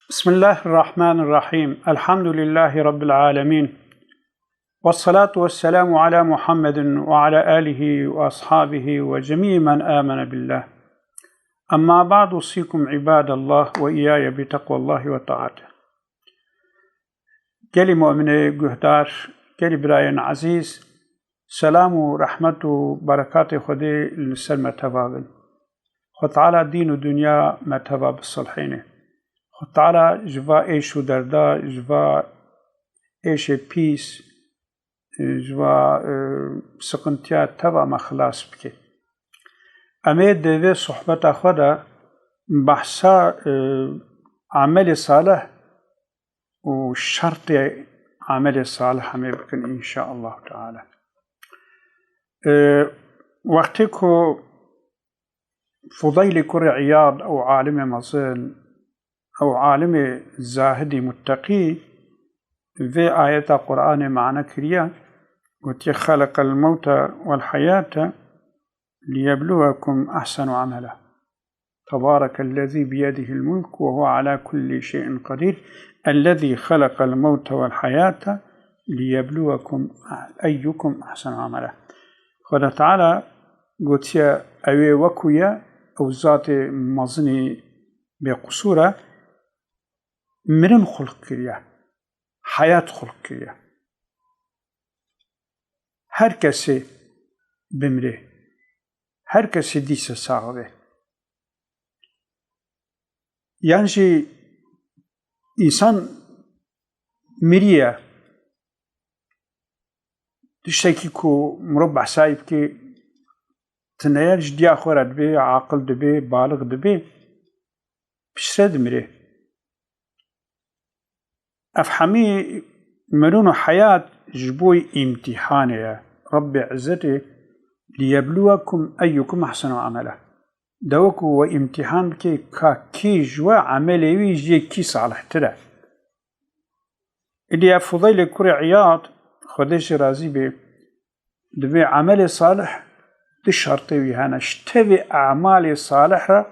بسم الله الرحمن الرحيم الحمد لله رب العالمين والصلاة والسلام على محمد وعلى آله وأصحابه وجميع من آمن بالله أما بعد أوصيكم عباد الله وإياي بتقوى الله وطاعته گلی مؤمن گهدار گلی براین عزیز سلام و رحمت و برکات خودی لسر متوابن خود تعالی دین و دنیا متواب الصالحینه خود تعالی جوا ایش و دردا جوا ایش پیس جوا سقنتیا تبا مخلاص بکی امید دوی صحبت خدا بحثا عمل صالح و شرط عمل صالح همه بکن إن شاء الله تعالى. وقتی که فضيل كر عياض أو عالم مظن أو عالم زاهدي متقي في آية القرآن معنى كريا قلت خلق الموت والحياة ليبلوكم أحسن عملا تبارك الذي بيده الملك وهو على كل شيء قدير الذي خلق الموت والحياة ليبلوكم أيكم أحسن عملا. خدا تعالى قلت يا أوي وكويا أو ذات مظني بقصورة مرن خلق كريا حياة خلق كريا هر کسی بمره هر کسی دیسه صاحبه يعني إنسان مريا تشتكي كو مربع سايب كي تنيرج دي آخر دبي عاقل دبي بالغ دبي بشرد مري أفحمي مرون حياة جبوي امتحان يا رب عزتي ليبلوكم أيكم أحسن عملا دوكو وامتحان كي جوا عملي ويجي كي صالح ترى اللي فضيل كري عياض خديش رازي بي دبي عمل صالح دشرطي ويهانا اشتبي أعمال صالحة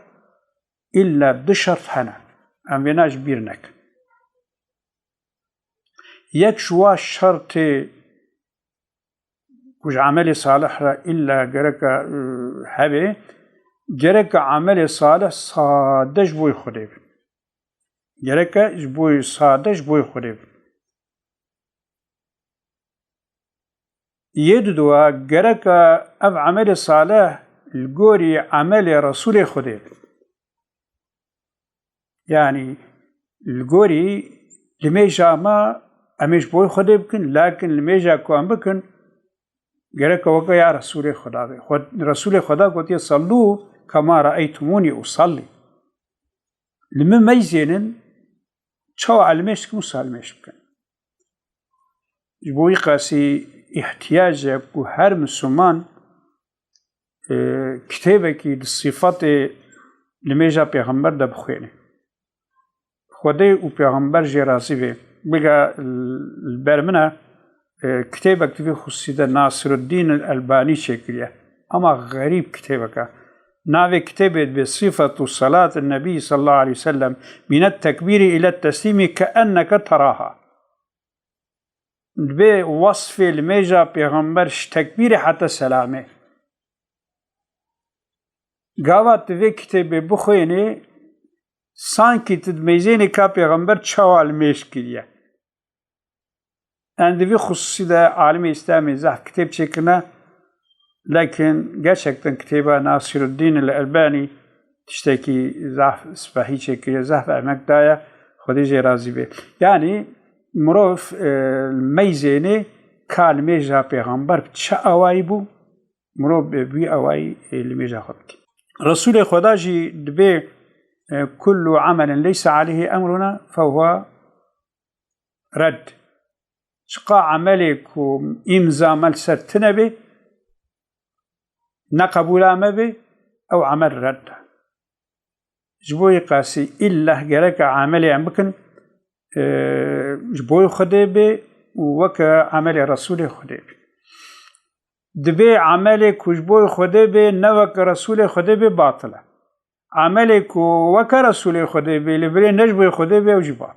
إلا دشرط هنا أميناش بيرنك يكشوا شرطي كوش عمل صالحة إلا جرك هبي جرك عمل صالح صادش بوي خريب جرك جبوي صادش بوي خريب يددوا جرك أب عمل صالح الجوري عمل رسول خريب يعني الجوري لميجا ما أمش بوي خريب كن لكن لميجا كوان بكن جرك وقع يا رسول خدا رسول خدا قلت صلوا كما رأيتموني أصلي لما ميزينن شو علمش كمسالمش بكن جبوي قاسي احتياج هر مسلمان كتابك الصفات لميجا پیغمبر ده بخوينه خدای و پیغمبر جراسي به بقى البرمنه كتابك في خصيدة ناصر الدين الألباني شكلية أما غريب كتابك ناوي كتابت بصفة صلاة النبي صلى الله عليه وسلم من التكبير إلى التسليم كأنك تراها بوصف الميجا بيغمبرش تكبير حتى سلامه قاوات في كتاب بخويني سانكي تدميزيني كا بيغمبر تشوال ميشكلية عندي خصوصية عالم إسلامي زحف كتاب شكلنا لكن gerçekten كتابة ناصر الدين الألباني تشتكي زحف إصباحي شكلية زحف أمك دايا خديجة رازي بي يعني مروف الميزيني كالميجا بيغمبر بتشا أواي بو مروف بي أواي الميجا خدك رسول خداجي دبي كل عمل ليس عليه أمرنا فهو رد شقا عملك وإمزا ملسر تنبي نقبولا مبي أو عمل رد جبوي قاسي إلا جرك عملي عم بكن جبوي خديبي وكا عمل رسول خديبي دبي عملك وجبوي خديبي نوك رسول خديبي باطلة عملك وكرسول خده بي لبري نجبه خده بي وجبات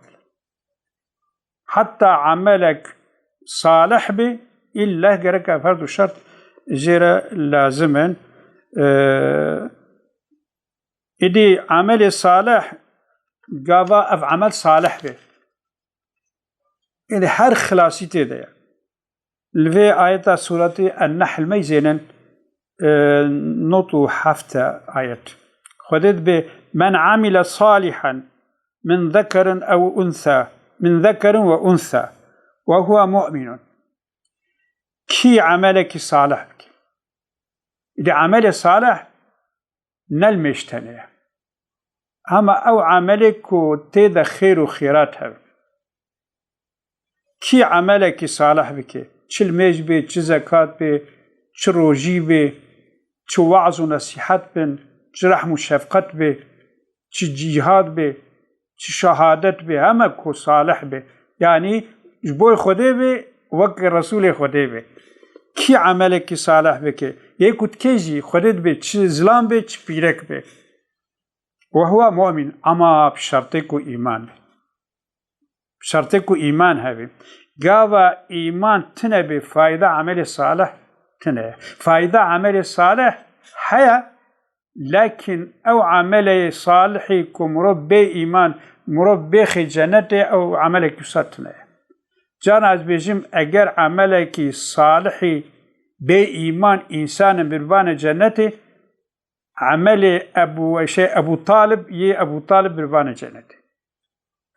حتى عملك صالح بي إلا جرك فرد شرط جرى لازما إدي عمل صالح قابا أف عمل صالح بي إدي هر خلاصي تيدا لفي آيات سورة النحل ميزينا نوتو حفتة آيات خدت به من عمل صالحا من ذكر أو أنثى من ذكر وأنثى وهو مؤمن كي عملك صالح بك إذا عمل صالح نلمشتني أما أو عملك تيدا خير وخيراتها كي عملك صالح بك چل ميج بي چه زكاة بي چه روجي بي چه وعظ و نصيحت بي چه رحم و شفقت بي چه جهاد بي چه شهادت بي همه كو صالح بي يعني جبوي خده بي وك رسول خده بي كي عملك صالح بك يكو تكيجي خدت بي چه ظلام بي چه بيرك بي وهو مؤمن اما بشرطكو ايمان بشرطكو ايمان هبي قاوا ايمان تنبي فايدة عمل صالح تنبي فايدة عمل صالح حيا لكن او عمل صالح كمربي ايمان مربي خي جنته او عملك ساتنه جان از بيجم اگر عملك صالحي بي ايمان انسان بربان جنته عمل ابو طالب يه ابو طالب بربان جنته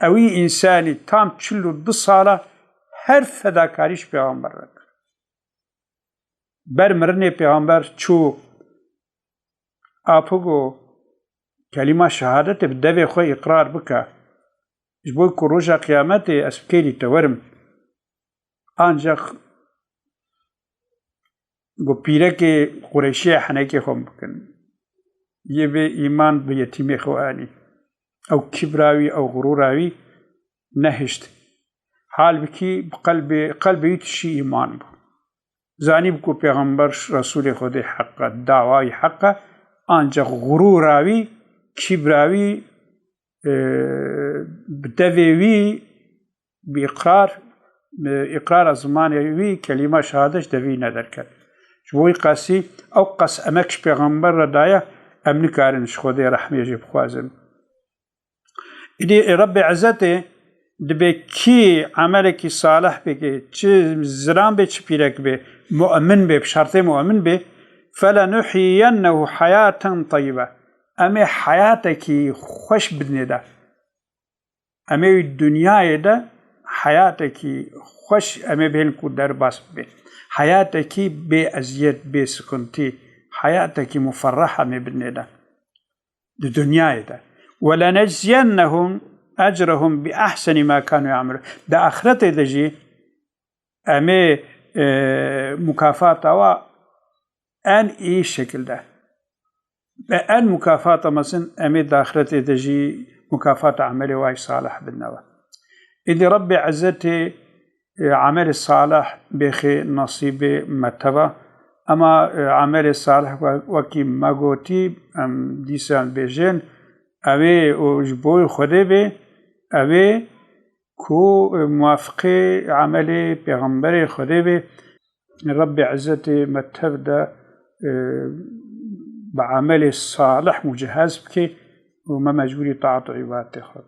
اوي انساني تام تشلو بالصالة هر فداكاريش پیغمبر رك بر مرنه پیغمبر چو آپوگو كلمة شهادت بدوی خو اقرار بکا جبوی که روژا قیامت اسبکیلی تورم آنجا گو پیره که قریشی حنکی خون بکن یه به ایمان به یتیم خو آنی او کبراوی او غروراوی نهشت حال بکی قلبی تشی ایمان بو زانی بکو پیغمبر رسول خود حق دعوای حق آنجا غروراوی کبراوی بدوی بإقرار زمانوي كلمة شهادش دوي ندر كر جوي قاسي أو قاس أمكش پیغمبر ردايا أمن كارنش خودي رحمي جيب خوازم إدي رب عزته دبي كي عملك صالح بكي چه زران بي چه بيرك بي مؤمن بي بشرط مؤمن بي فلنحيينه حياة طيبة أمي حياتك خوش بدني ده أمي الدنيا ده حياتك خوش أمي بين كودر باس بي حياتك بأزيت بسكنتي حياتك مفرحة أمي بدني ده الدنيا ده ولنجزينهم أجرهم بأحسن ما كانوا يعملون ده آخرته ده جي أمي مكافأة أن إيه شكل ده أن مكافأة مثلا أمي داخلتي تجي مكافأة عملي واي صالح بالنوى إذا ربي عزتي عمل الصالح بخي نصيبي متبا أما عمل الصالح وكي ما قوتي أم ديسان بيجين أمي وجبوي خده بي أمي كو موافقي عملي بيغمبري خده بي ربي عزتي متبدا بعمل الصالح مجهز بك وما مجبوري طاعة عبادته خود